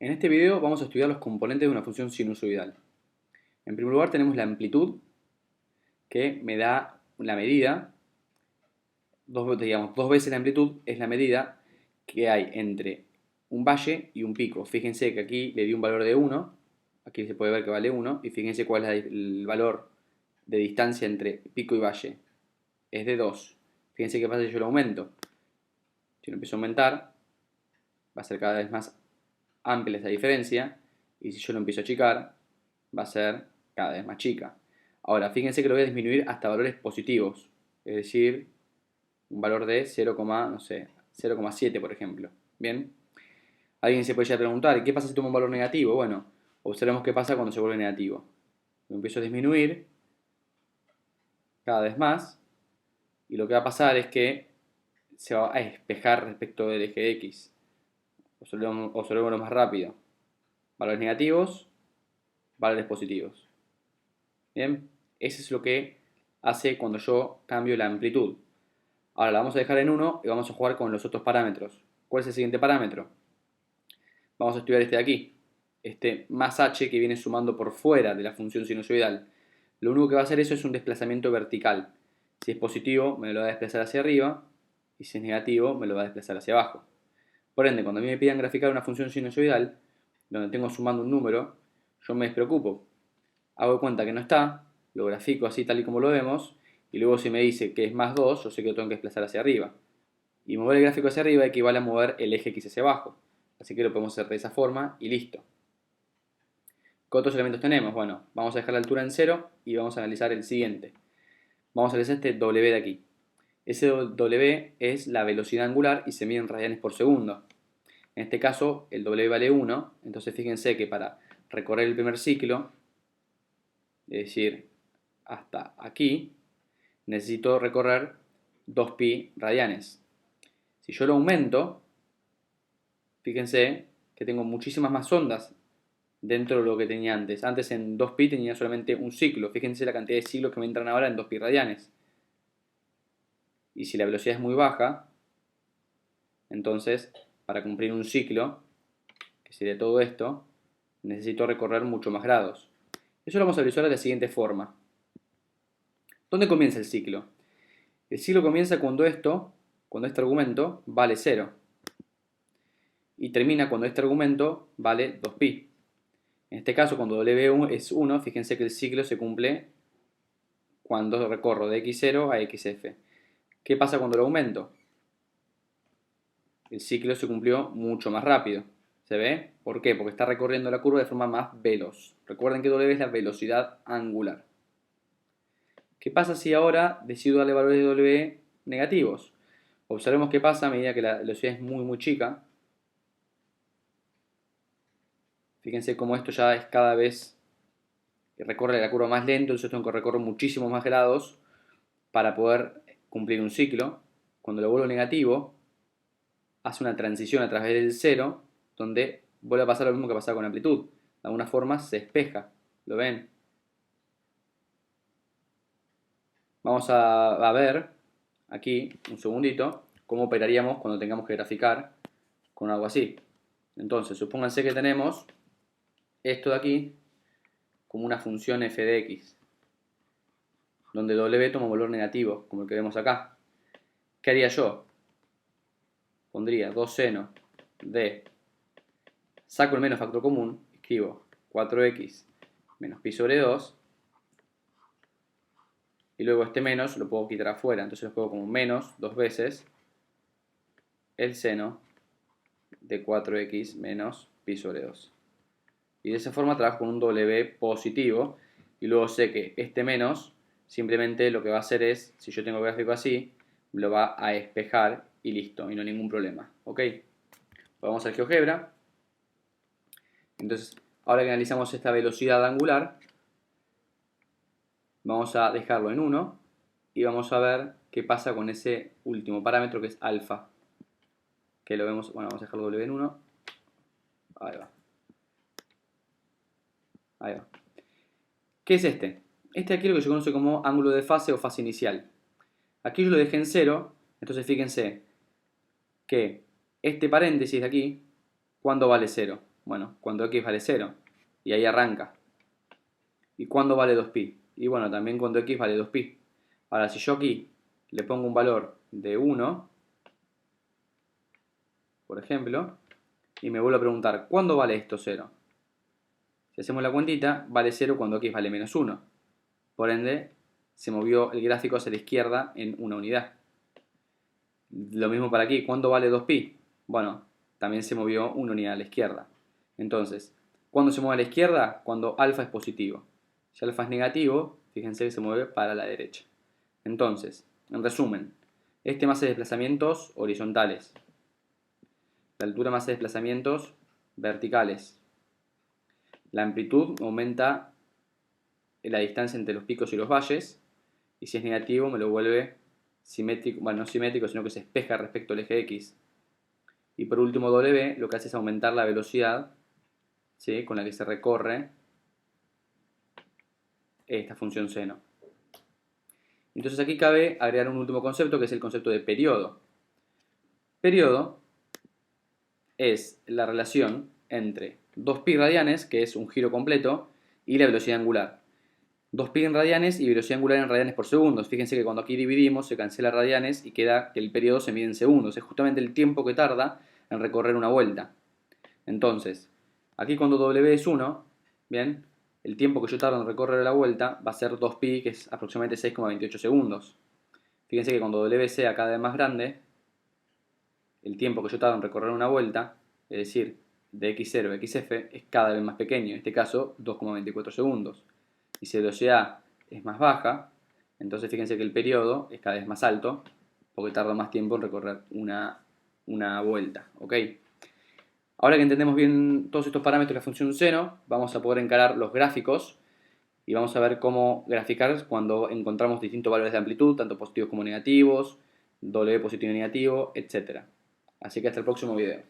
En este video vamos a estudiar los componentes de una función sinusoidal. En primer lugar tenemos la amplitud, que me da la medida, dos veces la amplitud es la medida que hay entre un valle y un pico. Fíjense que aquí le di un valor de 1, aquí se puede ver que vale 1, y fíjense cuál es el valor de distancia entre pico y valle. Es de 2. Fíjense qué pasa si yo lo aumento. Si lo empiezo a aumentar, va a ser cada vez más amplia esa diferencia, y si yo lo empiezo a achicar, va a ser cada vez más chica. Ahora, fíjense que lo voy a disminuir hasta valores positivos, es decir, un valor de 0, no sé, 0,7 por ejemplo. Bien, alguien se puede ya preguntar, ¿qué pasa si tomo un valor negativo? Bueno, observemos qué pasa cuando se vuelve negativo. Lo empiezo a disminuir cada vez más, y lo que va a pasar es que se va a despejar respecto del eje X. Observémoslo más rápido. Valores negativos, valores positivos. Bien, eso es lo que hace cuando yo cambio la amplitud. Ahora la vamos a dejar en 1 y vamos a jugar con los otros parámetros. ¿Cuál es el siguiente parámetro? Vamos a estudiar este de aquí, este más h que viene sumando por fuera de la función sinusoidal. Lo único que va a hacer eso es un desplazamiento vertical. Si es positivo me lo va a desplazar hacia arriba y si es negativo me lo va a desplazar hacia abajo. Por ende, cuando a mí me pidan graficar una función sinusoidal, donde tengo sumando un número, yo me despreocupo. Hago de cuenta que no está, lo grafico así tal y como lo vemos, y luego si me dice que es más 2, yo sé que lo tengo que desplazar hacia arriba. Y mover el gráfico hacia arriba equivale a mover el eje X hacia abajo. Así que lo podemos hacer de esa forma y listo. ¿Qué otros elementos tenemos? Bueno, vamos a dejar la altura en 0 y vamos a analizar el siguiente. Vamos a analizar este W de aquí. Ese W es la velocidad angular y se mide en radianes por segundo. En este caso el W vale 1, entonces fíjense que para recorrer el primer ciclo, es decir, hasta aquí, necesito recorrer 2pi radianes. Si yo lo aumento, fíjense que tengo muchísimas más ondas dentro de lo que tenía antes. Antes en 2pi tenía solamente un ciclo. Fíjense la cantidad de ciclos que me entran ahora en 2pi radianes. Y si la velocidad es muy baja, entonces para cumplir un ciclo, que sería todo esto, necesito recorrer mucho más grados. Eso lo vamos a visualizar de la siguiente forma. ¿Dónde comienza el ciclo? El ciclo comienza cuando este argumento vale 0. Y termina cuando este argumento vale 2pi. En este caso, cuando W es 1, fíjense que el ciclo se cumple cuando recorro de x0 a xf. ¿Qué pasa cuando lo aumento? El ciclo se cumplió mucho más rápido. ¿Se ve? ¿Por qué? Porque está recorriendo la curva de forma más veloz. Recuerden que W es la velocidad angular. ¿Qué pasa si ahora decido darle valores de W negativos? Observemos qué pasa a medida que la velocidad es muy chica. Fíjense cómo esto ya es cada vez que recorre la curva más lento, entonces tengo que recorrer muchísimos más grados para poder cumplir un ciclo. Cuando lo vuelvo negativo, hace una transición a través del 0, donde vuelve a pasar lo mismo que pasaba con la amplitud. De alguna forma se despeja. ¿Lo ven? Vamos a ver aquí, un segundito, cómo operaríamos cuando tengamos que graficar con algo así. Entonces, supónganse que tenemos esto de aquí como una función f de x, donde w toma un valor negativo, como el que vemos acá. ¿Qué haría yo? Pondría 2 seno de, saco el menos factor común, escribo 4x menos pi sobre 2, y luego este menos lo puedo quitar afuera, entonces lo pongo como menos 2 veces el seno de 4x menos pi sobre 2. Y de esa forma trabajo con un w positivo, y luego sé que este menos simplemente lo que va a hacer es, si yo tengo el gráfico así, lo va a despejar y listo, y no hay ningún problema. ¿Ok? Vamos al GeoGebra. Entonces, ahora que analizamos esta velocidad angular, vamos a dejarlo en 1 y vamos a ver qué pasa con ese último parámetro que es alfa. Que lo vemos, bueno, vamos a dejarlo W en 1. Ahí va. Ahí va. ¿Qué es este? Este aquí es lo que se conoce como ángulo de fase o fase inicial. Aquí yo lo dejé en 0, entonces fíjense que este paréntesis de aquí, ¿cuándo vale 0? Bueno, cuando x vale 0. Y ahí arranca. ¿Y cuándo vale 2pi? Y bueno, también cuando x vale 2pi. Ahora, si yo aquí le pongo un valor de 1, por ejemplo, y me vuelvo a preguntar, ¿cuándo vale esto 0? Si hacemos la cuentita, vale 0 cuando x vale menos 1. Por ende, se movió el gráfico hacia la izquierda en una unidad. Lo mismo para aquí, ¿cuándo vale 2pi? Bueno, también se movió una unidad a la izquierda. Entonces, ¿cuándo se mueve a la izquierda? Cuando alfa es positivo. Si alfa es negativo, fíjense que se mueve para la derecha. Entonces, en resumen, este me hace desplazamientos horizontales. La altura me hace desplazamientos verticales. La amplitud aumenta la distancia entre los picos y los valles. Y si es negativo, me lo vuelve simétrico, bueno, no simétrico, sino que se espeja respecto al eje X. Y por último, W lo que hace es aumentar la velocidad, ¿sí?, con la que se recorre esta función seno. Entonces aquí cabe agregar un último concepto, que es el concepto de periodo. Periodo es la relación entre 2pi radianes, que es un giro completo, y la velocidad angular. 2pi en radianes y velocidad angular en radianes por segundos. Fíjense que cuando aquí dividimos se cancela radianes y queda que el periodo se mide en segundos. Es justamente el tiempo que tarda en recorrer una vuelta. Entonces, aquí cuando W es 1, bien, el tiempo que yo tardo en recorrer la vuelta va a ser 2pi, que es aproximadamente 6,28 segundos. Fíjense que cuando W sea cada vez más grande, el tiempo que yo tardo en recorrer una vuelta, es decir, de x0 a xf, es cada vez más pequeño. En este caso, 2,24 segundos. Y si la velocidad es más baja, entonces fíjense que el periodo es cada vez más alto, porque tarda más tiempo en recorrer una vuelta. ¿Ok? Ahora que entendemos bien todos estos parámetros de la función seno, vamos a poder encarar los gráficos y vamos a ver cómo graficar cuando encontramos distintos valores de amplitud, tanto positivos como negativos, W positivo y negativo, etc. Así que hasta el próximo video.